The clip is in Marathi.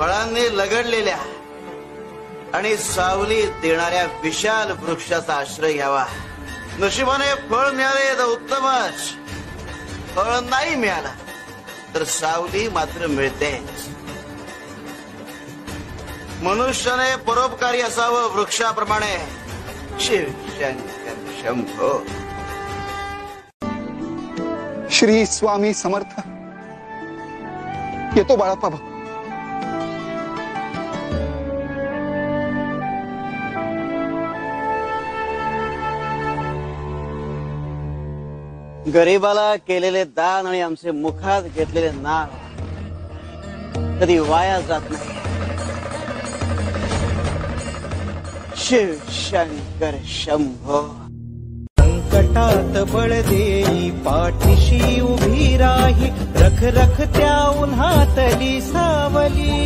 फळांनी लगडलेल्या आणि सावली देणाऱ्या विशाल वृक्षाचा आश्रय घ्यावा. नशिबाने फळ मिळाले तर उत्तमच, फळ नाही मिळालं तर सावली मात्र मिळतेच. मनुष्याने परोपकारी असावं वृक्षाप्रमाणे. शिव शंकर शंभो. श्री स्वामी समर्थ. येतो बाळप्पा. गरीबाला केलेले दान आणि आमचे मुखात घेतलेले नाव कधी वाया जात नाही. शिव शंकर शंभो. संकटात बळ देई पाठीशी उभी राही, रख रख त्या उन्हातली सावली.